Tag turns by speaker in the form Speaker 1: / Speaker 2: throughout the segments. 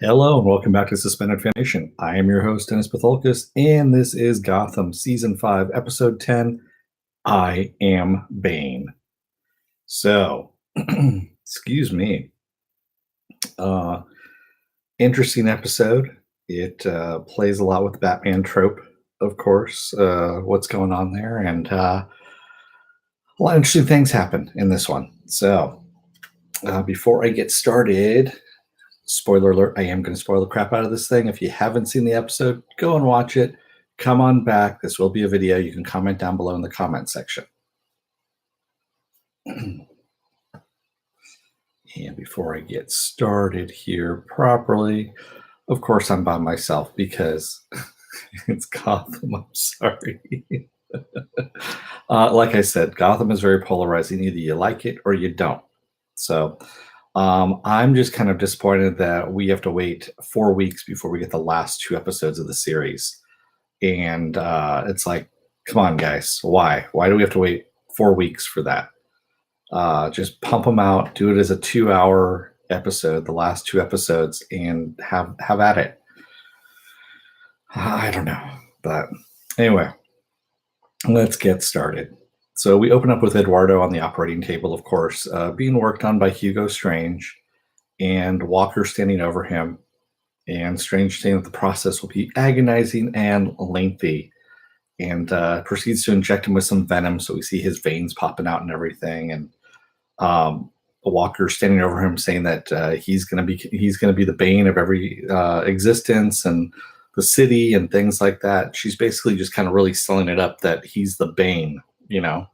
Speaker 1: Hello and welcome back to Suspended Foundation. I am your host, Dennis Patholkis, and this is Gotham Season 5, Episode 10, I Am Bane. So, excuse me. Uh, Interesting episode. It plays a lot with the Batman trope, of course, what's going on there, and a lot of interesting things happen in this one. So, before I get started, spoiler alert, I am going to spoil the crap out of this thing. If you haven't seen the episode, go and watch it. Come on back. This will be a video. You can comment down below in the comment section. And before I get started here properly, of course, I'm by myself because it's Gotham. I'm sorry. Like I said, Gotham is very polarizing. Either you like it or you don't. So I'm just kind of disappointed that we have to wait 4 weeks before we get the last 2 episodes of the series. And it's like, come on, guys. Why? Why do we have to wait 4 weeks for that? Just pump them out, do it as a 2-hour episode, the last 2 episodes, and have at it. I don't know. But anyway, let's get started. So we open up with Eduardo on the operating table, of course, being worked on by Hugo Strange, and Walker standing over him, and Strange saying that the process will be agonizing and lengthy, and proceeds to inject him with some venom, so we see his veins popping out and everything, and Walker standing over him saying that he's going to be the bane of every existence and the city and things like that. She's basically just kind of really selling it up that he's the bane, you know,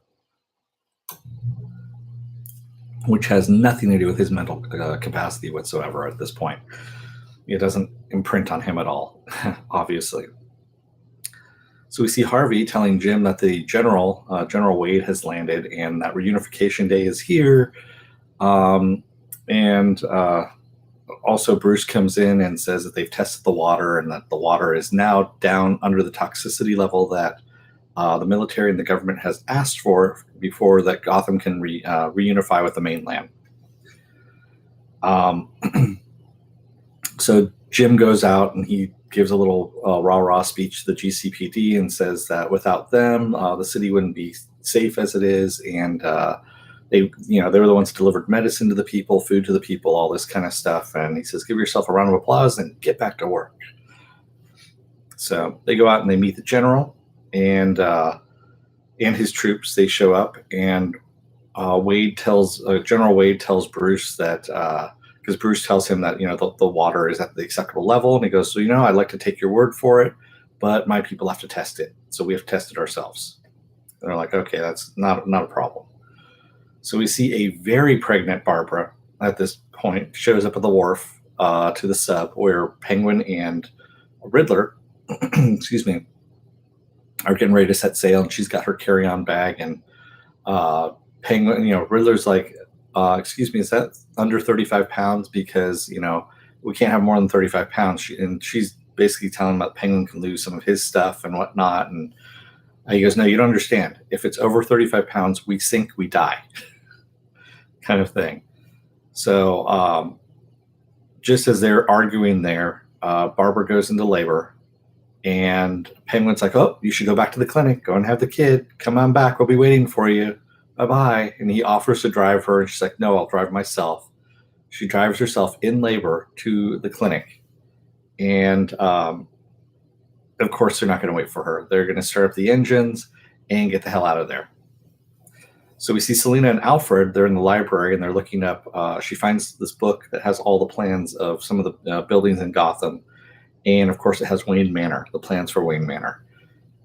Speaker 1: which has nothing to do with his mental capacity whatsoever at this point. It doesn't imprint on him at all, obviously. So we see Harvey telling Jim that the General Wade has landed and that reunification day is here. Also Bruce comes in and says that they've tested the water and that the water is now down under the toxicity level that the military and the government has asked for before that Gotham can reunify with the mainland. So Jim goes out and he gives a little rah-rah speech to the GCPD and says that without them, the city wouldn't be safe as it is, and they were the ones who delivered medicine to the people, food to the people, all this kind of stuff. And he says, give yourself a round of applause and get back to work. So they go out and they meet the general and his troops. They show up, and General Wade tells Bruce that because Bruce tells him that the water is at the acceptable level, and he goes, so I'd like to take your word for it, but my people have to test it, so we have to test it ourselves. And they're like, okay, that's not a problem. So we see a very pregnant Barbara at this point shows up at the wharf to the sub where Penguin and Riddler, excuse me, are getting ready to set sail, and she's got her carry-on bag, and Penguin, Riddler's like, excuse me, is that under 35 pounds? Because, we can't have more than 35 pounds. And she's basically telling him that Penguin can lose some of his stuff and whatnot. And he goes, no, you don't understand. If it's over 35 pounds, we sink, we die kind of thing. So just as they're arguing there, Barbara goes into labor, and Penguin's like, oh, you should go back to the clinic. Go and have the kid. Come on back. We'll be waiting for you. Bye-bye. And he offers to drive her, and she's like, no, I'll drive myself. She drives herself in labor to the clinic. And of course, they're not going to wait for her. They're going to start up the engines and get the hell out of there. So we see Selina and Alfred. They're in the library, and they're looking up. She finds this book that has all the plans of some of the buildings in Gotham. And of course, it has Wayne Manor, the plans for Wayne Manor.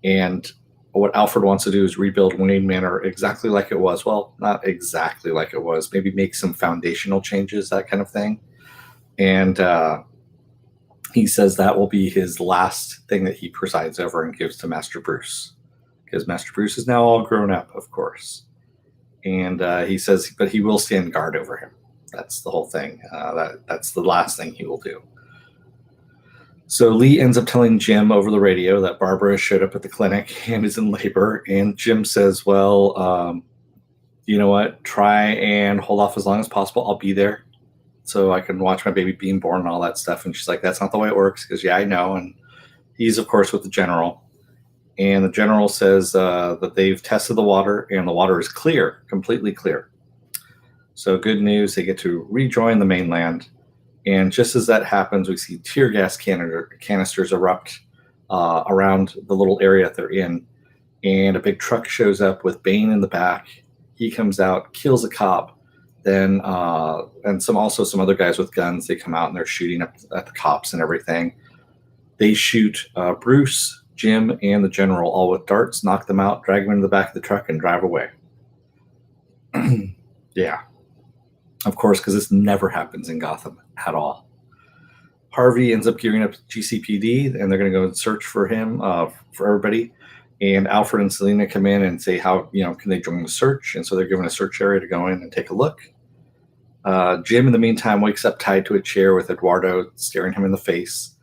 Speaker 1: And what Alfred wants to do is rebuild Wayne Manor exactly like it was. Well, not exactly like it was. Maybe make some foundational changes, that kind of thing. And he says that will be his last thing that he presides over and gives to Master Bruce. Because Master Bruce is now all grown up, of course. And he says, but he will stand guard over him. That's the whole thing. That's the last thing he will do. So Lee ends up telling Jim over the radio that Barbara showed up at the clinic and is in labor. And Jim says, well, you know what? Try and hold off as long as possible. I'll be there. so I can watch my baby being born and all that stuff. And she's like, that's not the way it works. Because yeah, I know. And he's, of course, with the general. And the general says that they've tested the water, and the water is clear, completely clear. So good news, they get to rejoin the mainland. And just as that happens, we see tear gas canisters erupt around the little area that they're in. And a big truck shows up with Bane in the back. He comes out, kills a cop. Then and some other guys with guns. They come out and they're shooting up at the cops and everything. They shoot Bruce, Jim, and the general all with darts, knock them out, drag them into the back of the truck, and drive away. Yeah, of course, because this never happens in Gotham at all. Harvey ends up gearing up GCPD, and they're going to go and search for him, for everybody. And Alfred and Selina come in and say, how, can they join the search? And so they're given a search area to go in and take a look. Jim, in the meantime, wakes up tied to a chair with Eduardo staring him in the face.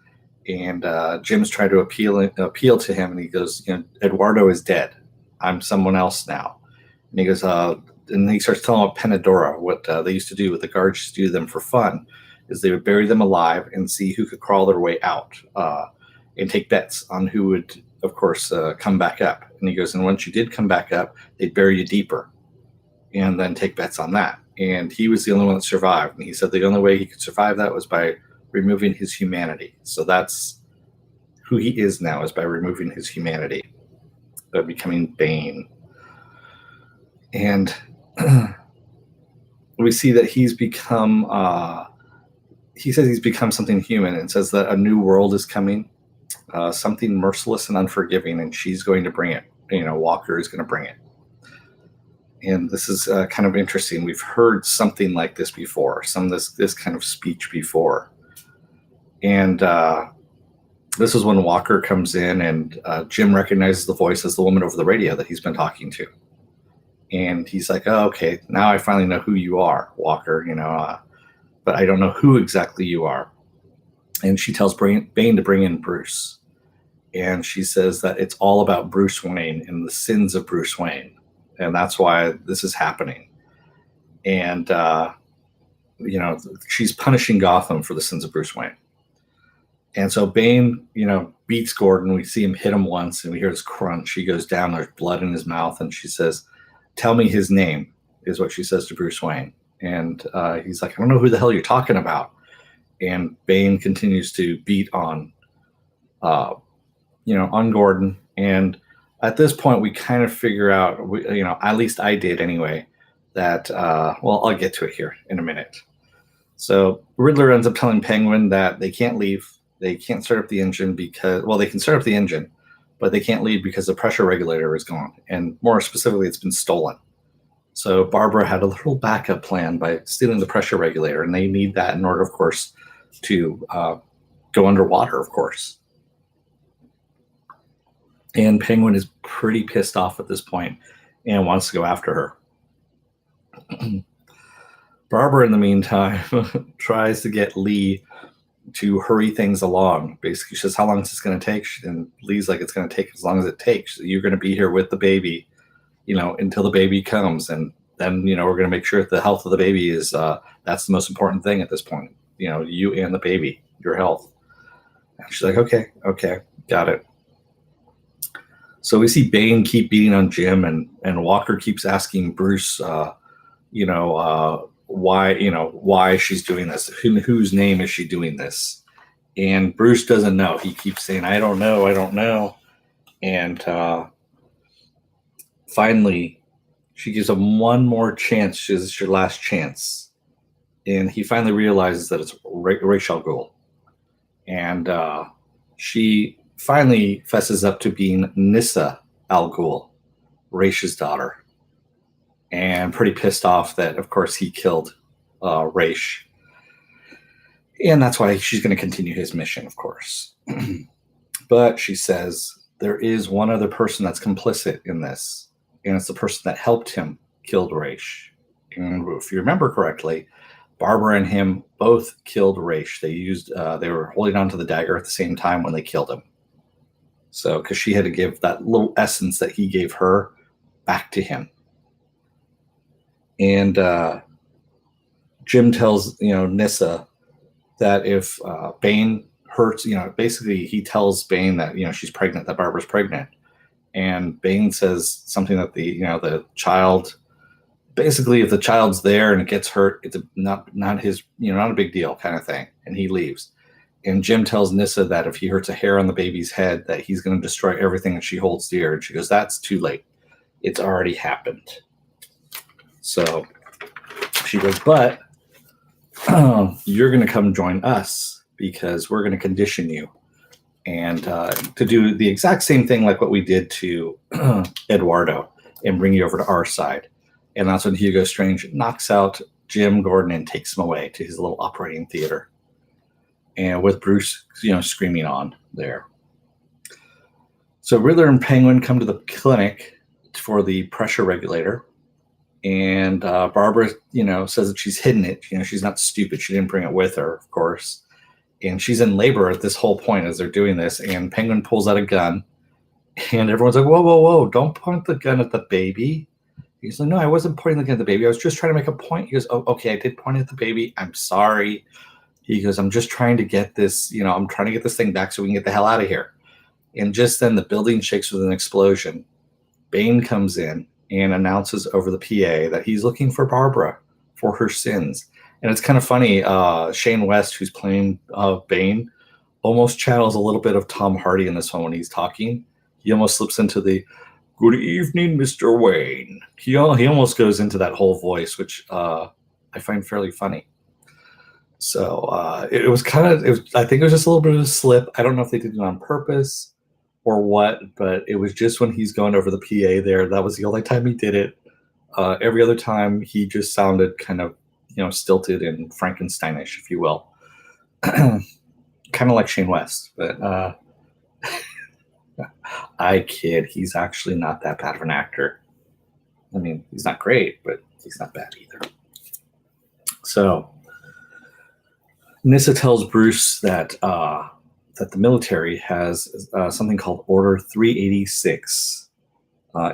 Speaker 1: And Jim's trying to appeal to him. And he goes, Eduardo is dead. I'm someone else now. And he goes, and he starts telling about Penadora, what they used to do, what the guards used to do to them for fun, is they would bury them alive and see who could crawl their way out and take bets on who would, of course, come back up. And he goes, and once you did come back up, they'd bury you deeper and then take bets on that. And he was the only one that survived. And he said the only way he could survive that was by removing his humanity. So that's who he is now, is by removing his humanity, by becoming Bane. And we see that he's become, he says he's become something human, and says that a new world is coming. Something merciless and unforgiving, and she's going to bring it. Walker is going to bring it. And this is kind of interesting. We've heard something like this before, this kind of speech before. And this is when Walker comes in, and Jim recognizes the voice as the woman over the radio that he's been talking to. And he's like, oh, okay, now I finally know who you are, Walker, but I don't know who exactly you are. And she tells Bane to bring in Bruce. And she says that it's all about Bruce Wayne and the sins of Bruce Wayne. And that's why this is happening. And, she's punishing Gotham for the sins of Bruce Wayne. And so Bane, beats Gordon. We see him hit him once, and we hear this crunch. He goes down, there's blood in his mouth, and she says, tell me his name, is what she says to Bruce Wayne. And he's like, I don't know who the hell you're talking about. And Bane continues to beat on Gordon. And at this point, we kind of figure out, at least I did anyway, that, I'll get to it here in a minute. So Riddler ends up telling Penguin that they can't leave. They can't start up the engine because, they can start up the engine, but they can't leave because the pressure regulator is gone. And more specifically, it's been stolen. So Barbara had a little backup plan by stealing the pressure regulator, and they need that in order, of course, to go underwater, of course. And Penguin is pretty pissed off at this point and wants to go after her. Barbara, in the meantime, tries to get Lee to hurry things along. Basically, she says, how long is this going to take? And Lee's like, it's going to take as long as it takes. You're going to be here with the baby, until the baby comes. And then, we're going to make sure that the health of the baby is, that's the most important thing at this point. You and the baby, your health. And she's like, okay, got it. So we see Bane keep beating on Jim, and Walker keeps asking Bruce, why she's doing this. Whose name is she doing this? And Bruce doesn't know. He keeps saying, I don't know. And finally, she gives him one more chance. She says, it's your last chance. And he finally realizes that it's Ra's al Ghul. And she finally fesses up to being Nissa al Ghul, Ra's daughter. And pretty pissed off that, of course, he killed Ra's. And that's why she's going to continue his mission, of course. But she says there is one other person that's complicit in this, and it's the person that helped him kill Ra's. And if you remember correctly, Barbara and him both killed Ra's. They were holding on to the dagger at the same time when they killed him. So, because she had to give that little essence that he gave her back to him. And Jim tells Nyssa that if Bane hurts, basically he tells Bane that she's pregnant, that Barbara's pregnant, and Bane says something that the child, basically if the child's there and it gets hurt, it's not his, not a big deal kind of thing, and he leaves. And Jim tells Nyssa that if he hurts a hair on the baby's head, that he's going to destroy everything that she holds dear. And she goes, "That's too late. It's already happened." So she goes, "But you're going to come join us because we're going to condition you and to do the exact same thing like what we did to Eduardo and bring you over to our side." And that's when Hugo Strange knocks out Jim Gordon and takes him away to his little operating theater. And with Bruce, screaming on there. So Riddler and Penguin come to the clinic for the pressure regulator. And Barbara, says that she's hidden it. She's not stupid. She didn't bring it with her, of course. And she's in labor at this whole point as they're doing this. And Penguin pulls out a gun. And everyone's like, "Whoa, whoa, whoa, don't point the gun at the baby." He's like, "No, I wasn't pointing the gun at the baby. I was just trying to make a point." He goes, "Oh, okay, I did point at the baby. I'm sorry." He goes, "I'm just trying to get this, I'm trying to get this thing back so we can get the hell out of here." And just then the building shakes with an explosion. Bane comes in and announces over the PA that he's looking for Barbara for her sins. And it's kind of funny. Shane West, who's playing Bane, almost channels a little bit of Tom Hardy in this one when he's talking. He almost slips into the "Good evening, Mr. Wayne." He almost goes into that whole voice, which I find fairly funny. So it was I think it was just a little bit of a slip. I don't know if they did it on purpose or what, but it was just when he's going over the PA there. That was the only time he did it. Every other time he just sounded kind of, stilted and Frankensteinish, if you will. Kind of like Shane West, but I kid. He's actually not that bad of an actor. I mean, he's not great, but he's not bad either. So Nyssa tells Bruce that that the military has something called Order 386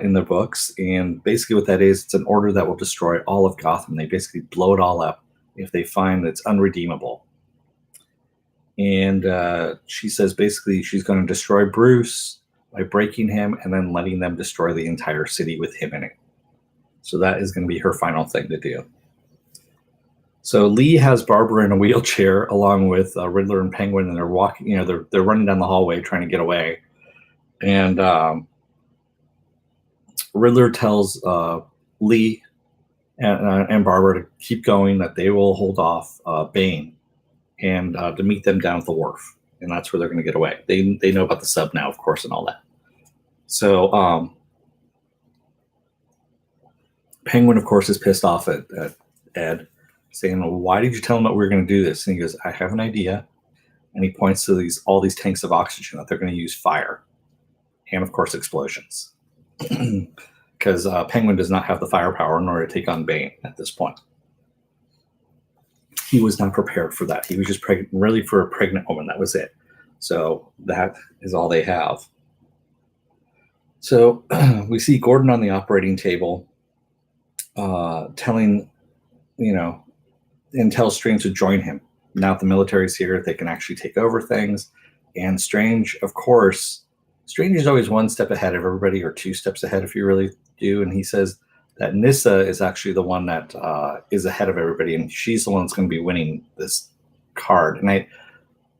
Speaker 1: in their books, and basically what that is, it's an order that will destroy all of Gotham. They basically blow it all up if they find it's unredeemable. And she says basically she's going to destroy Bruce by breaking him and then letting them destroy the entire city with him in it. So that is going to be her final thing to do. So Lee has Barbara in a wheelchair along with Riddler and Penguin, and they're walking. They're running down the hallway trying to get away. And Riddler tells Lee and Barbara to keep going, that they will hold off Bane, and to meet them down at the wharf, and that's where they're going to get away. They know about the sub now, of course, and all that. So Penguin, of course, is pissed off at Ed, saying, "Well, why did you tell him that we were going to do this?" And he goes, "I have an idea." And he points to all these tanks of oxygen that they're going to use fire and, of course, explosions. Because Penguin does not have the firepower in order to take on Bane at this point. He was not prepared for that. He was just really for a pregnant woman. That was it. So that is all they have. So we see Gordon on the operating table telling, and tells Strange to join him. Now that the military's here, they can actually take over things. And Strange, of course, Strange is always one step ahead of everybody, or two steps ahead if you really do. And he says that Nyssa is actually the one that is ahead of everybody, and she's the one that's going to be winning this card. And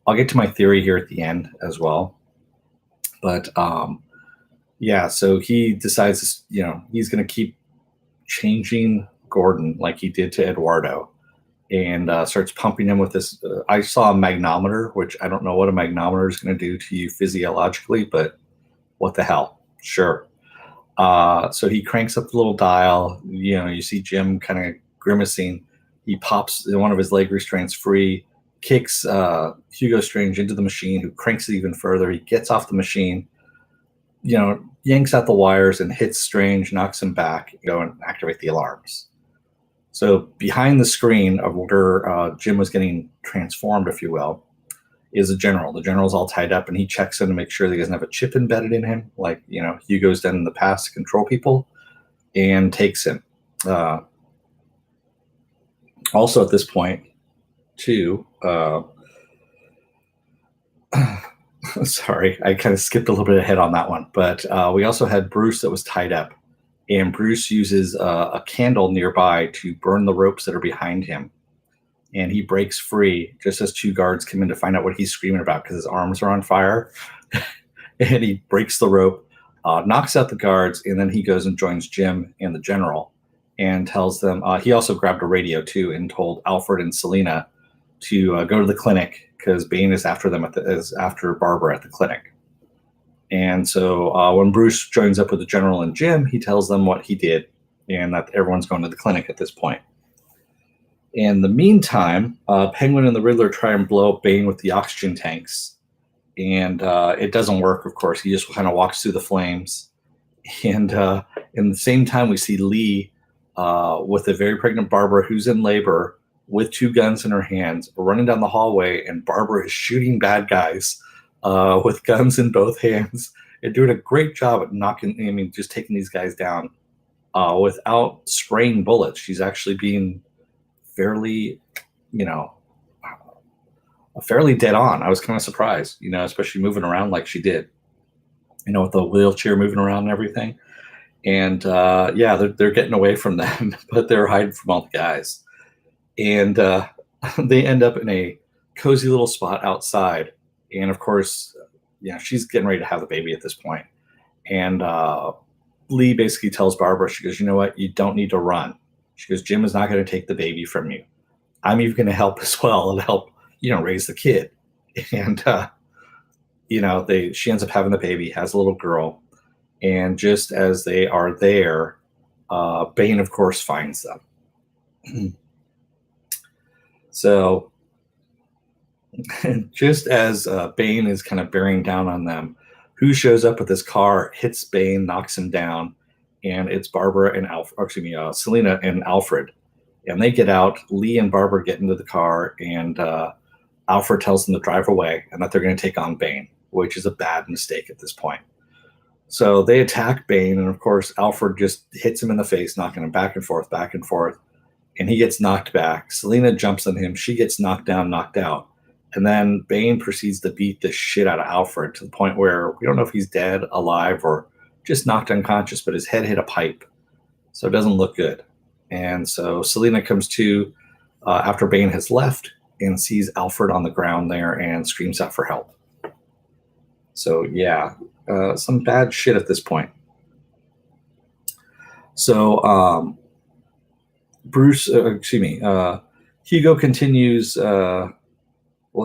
Speaker 1: I'll get to my theory here at the end as well. But yeah, so he decides, he's going to keep changing Gordon like he did to Eduardo, and starts pumping him with this. I saw a magnometer, which I don't know what a magnometer is going to do to you physiologically, but what the hell? Sure. So he cranks up the little dial. You see Jim kind of grimacing. He pops one of his leg restraints free, kicks Hugo Strange into the machine, who cranks it even further. He gets off the machine, yanks out the wires and hits Strange, knocks him back, and activate the alarms. So behind the screen of where Jim was getting transformed, if you will, is a general. The general's all tied up, and he checks in to make sure that he doesn't have a chip embedded in him, like Hugo's done in the past to control people, and takes him. Also, at this point, too, sorry, I kind of skipped a little bit ahead on that one, but we also had Bruce that was tied up, and Bruce uses a candle nearby to burn the ropes that are behind him, and he breaks free just as two guards come in to find out what he's screaming about because his arms are on fire, and he breaks the rope, knocks out the guards, and then he goes and joins Jim and the general and tells them he also grabbed a radio too and told Alfred and Selina to go to the clinic because Bane is after them is after Barbara at the clinic. And so when Bruce joins up with the general and Jim, he tells them what he did and that everyone's going to the clinic at this point. In the meantime, Penguin and the Riddler try and blow up Bane with the oxygen tanks, and it doesn't work, of course. He just kind of walks through the flames. And in the same time, we see Lee with a very pregnant Barbara who's in labor with two guns in her hands, running down the hallway, and Barbara is shooting bad guys with guns in both hands and doing a great job at just taking these guys down without spraying bullets. She's actually being fairly, fairly dead on. I was kind of surprised, especially moving around like she did, with the wheelchair moving around and everything. And they're getting away from them, but they're hiding from all the guys. And they end up in a cozy little spot outside. And of course, she's getting ready to have the baby at this point. And Lee basically tells Barbara, she goes, you know what? You don't need to run. She goes, Jim is not going to take the baby from you. I'm even going to help as well and help, raise the kid. And, she ends up having the baby, has a little girl. And just as they are there, Bane, of course, finds them. So just as Bane is kind of bearing down on them, who shows up with his car, hits Bane, knocks him down, and it's Barbara and Selina and Alfred. And they get out. Lee and Barbara get into the car, and Alfred tells them to drive away and that they're going to take on Bane, which is a bad mistake at this point. So they attack Bane, and of course, Alfred just hits him in the face, knocking him back and forth, and he gets knocked back. Selina jumps on him. She gets knocked down, knocked out. And then Bane proceeds to beat the shit out of Alfred to the point where we don't know if he's dead, alive, or just knocked unconscious, but his head hit a pipe. So it doesn't look good. And so Selina comes to after Bane has left and sees Alfred on the ground there and screams out for help. So, some bad shit at this point. So, Hugo continues.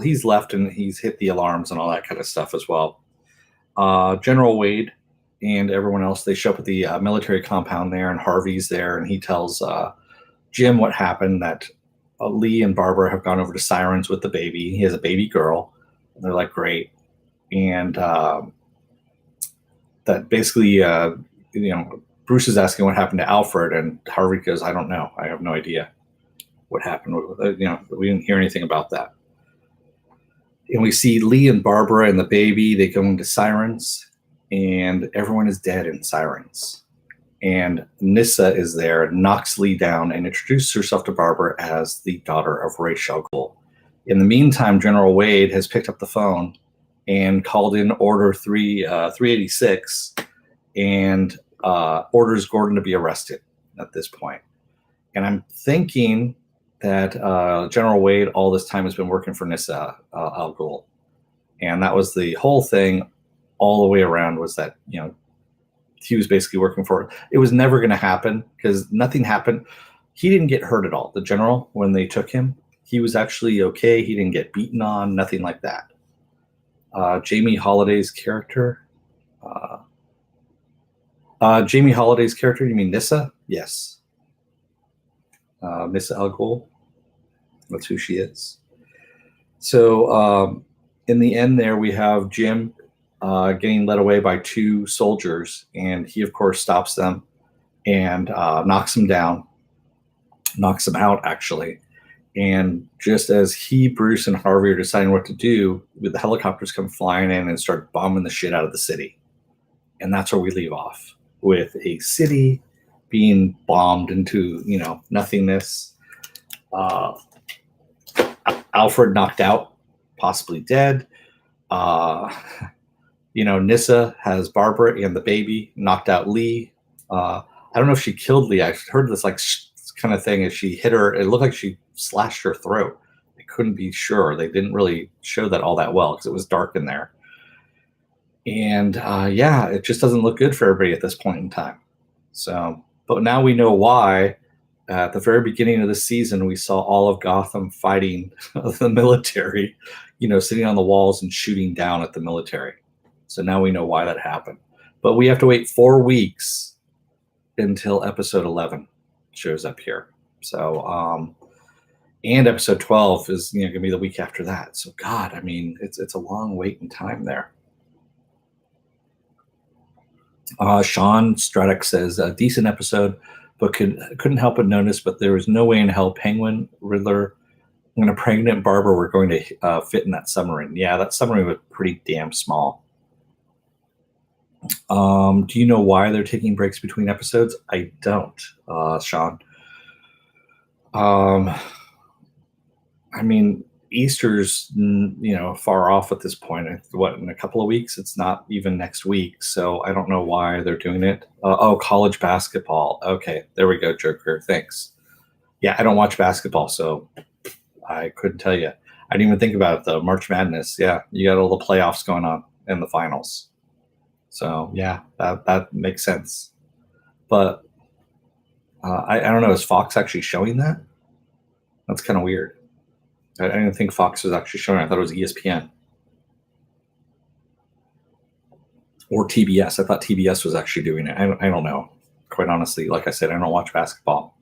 Speaker 1: He's left and he's hit the alarms and all that kind of stuff as well. General Wade and everyone else, they show up at the military compound there, and Harvey's there, and he tells Jim what happened, that Lee and Barbara have gone over to Sirens with the baby. He has a baby girl, and they're like, great. And that basically, Bruce is asking what happened to Alfred, and Harvey goes, I don't know. I have no idea what happened. We didn't hear anything about that. And we see Lee and Barbara and the baby. They go into Sirens, and everyone is dead in Sirens. And Nyssa is there, knocks Lee down, and introduces herself to Barbara as the daughter of Ra's al Ghul. In the meantime, General Wade has picked up the phone and called in Order 386 and orders Gordon to be arrested at this point. And I'm thinking that General Wade all this time has been working for Nyssa al Ghul. And that was the whole thing all the way around, was that, he was basically working for her. It was never going to happen because nothing happened. He didn't get hurt at all. The general, when they took him, he was actually okay. He didn't get beaten on, nothing like that. Jamie Holiday's character. Jamie Holiday's character, you mean Nyssa? Yes. Nyssa al Ghul. That's who she is. So in the end there, we have Jim getting led away by two soldiers, and he, of course, stops them and knocks them down, knocks them out, actually. And just as he, Bruce, and Harvey are deciding what to do, the helicopters come flying in and start bombing the shit out of the city. And that's where we leave off, with a city being bombed into, nothingness. Uh, Alfred knocked out, possibly dead. Nyssa has Barbara and the baby, knocked out Lee. I don't know if she killed Lee. I heard this kind of thing as she hit her. It looked like she slashed her throat. I couldn't be sure. They didn't really show that all that well because it was dark in there. And it just doesn't look good for everybody at this point in time. So, but now we know why. At the very beginning of the season, we saw all of Gotham fighting the military, sitting on the walls and shooting down at the military. So now we know why that happened. But we have to wait 4 weeks until episode 11 shows up here. So, and episode 12 is going to be the week after that. So, God, I mean, it's a long wait in time there. Sean Straddock says, a decent episode, but couldn't help but notice, but there was no way in hell Penguin, Riddler, and a pregnant Barbara were going to fit in that submarine. Yeah, that submarine was pretty damn small. Do you know why they're taking breaks between episodes? I don't, Sean. I mean, Easter's, far off at this point. In a couple of weeks? It's not even next week. So I don't know why they're doing it. College basketball. Okay, there we go, Joker. Thanks. Yeah, I don't watch basketball, so I couldn't tell you. I didn't even think about it, though. March Madness. Yeah, you got all the playoffs going on and the finals. So, yeah, that makes sense. But I don't know. Is Fox actually showing that? That's kind of weird. I didn't think Fox was actually showing it. I thought it was ESPN. Or TBS. I thought TBS was actually doing it. I don't know. Quite honestly, like I said, I don't watch basketball.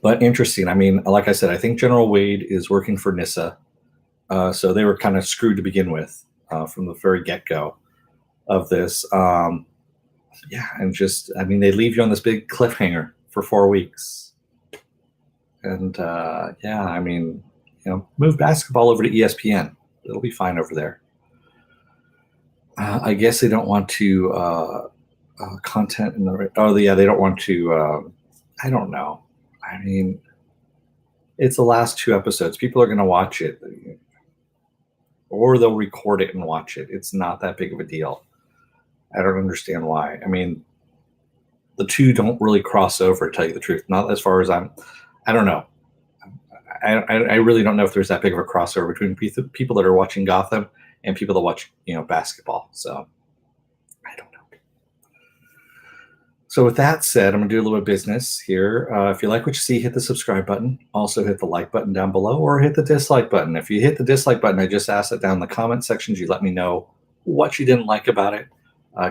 Speaker 1: But interesting. I mean, like I said, I think General Wade is working for Nyssa. So they were kind of screwed to begin with from the very get-go of this. And just, I mean, they leave you on this big cliffhanger for 4 weeks. And I mean, move basketball over to ESPN. It'll be fine over there. I guess they don't want to content in the. Oh, yeah, they don't want to. I don't know. I mean, it's the last 2 episodes. People are going to watch it, or they'll record it and watch it. It's not that big of a deal. I don't understand why. I mean, the 2 don't really cross over, to tell you the truth. Not as far as I don't know. I really don't know if there's that big of a crossover between people that are watching Gotham and people that watch, basketball. So I don't know. So with that said, I'm going to do a little bit of business here. If you like what you see, hit the subscribe button. Also hit the like button down below or hit the dislike button. If you hit the dislike button, I just asked it down in the comment sections. You let me know what you didn't like about it.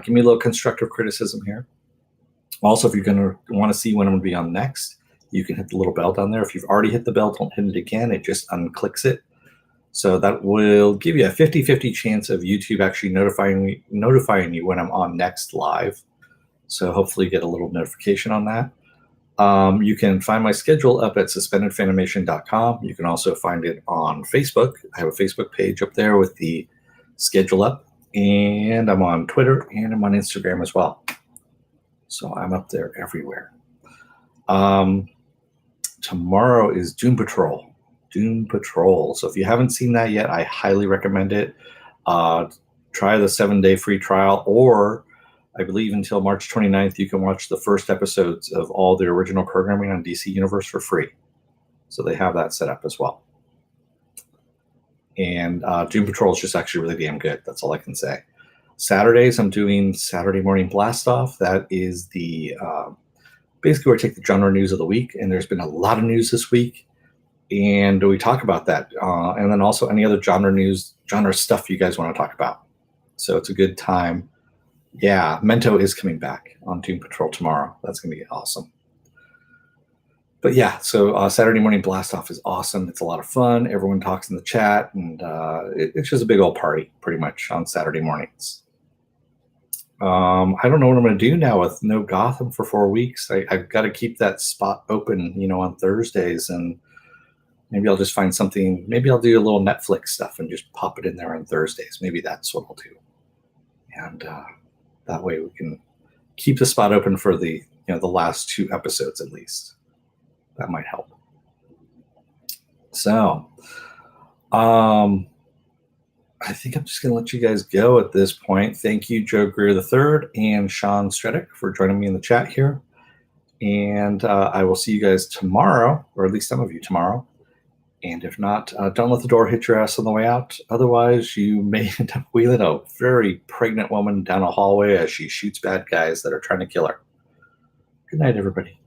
Speaker 1: Give me a little constructive criticism here. Also, if you're going to want to see when I'm going to be on next, you can hit the little bell down there. If you've already hit the bell, don't hit it again. It just unclicks it. So that will give you a 50-50 chance of YouTube actually notifying you when I'm on next live. So hopefully you get a little notification on that. You can find my schedule up at suspendedfanimation.com. You can also find it on Facebook. I have a Facebook page up there with the schedule up. And I'm on Twitter and I'm on Instagram as well. So I'm up there everywhere. Tomorrow is Doom Patrol. So if you haven't seen that yet, I highly recommend it. Try the 7-day free trial, or I believe until March 29th, you can watch the first episodes of all the original programming on DC Universe for free. So they have that set up as well. And Doom Patrol is just actually really damn good. That's all I can say. Saturdays, I'm doing Saturday Morning Blast Off. That is the basically where I take the genre news of the week. And there's been a lot of news this week. And we talk about that. And then also any other genre news, genre stuff you guys want to talk about. So it's a good time. Yeah, Mento is coming back on Doom Patrol tomorrow. That's going to be awesome. But yeah, so Saturday Morning Blast Off is awesome. It's a lot of fun. Everyone talks in the chat, and it's just a big old party, pretty much, on Saturday mornings. I don't know what I'm going to do now with no Gotham for 4 weeks. I've got to keep that spot open, on Thursdays, and maybe I'll just find something. Maybe I'll do a little Netflix stuff and just pop it in there on Thursdays. Maybe that's what I'll do. And that way we can keep the spot open for the the last 2 episodes at least. that might help. So, I think I'm just going to let you guys go at this point. Thank you, Joe Greer III and Sean Stredick, for joining me in the chat here. And I will see you guys tomorrow, or at least some of you tomorrow. And if not, don't let the door hit your ass on the way out. Otherwise, you may end up wheeling a very pregnant woman down a hallway as she shoots bad guys that are trying to kill her. Good night, everybody.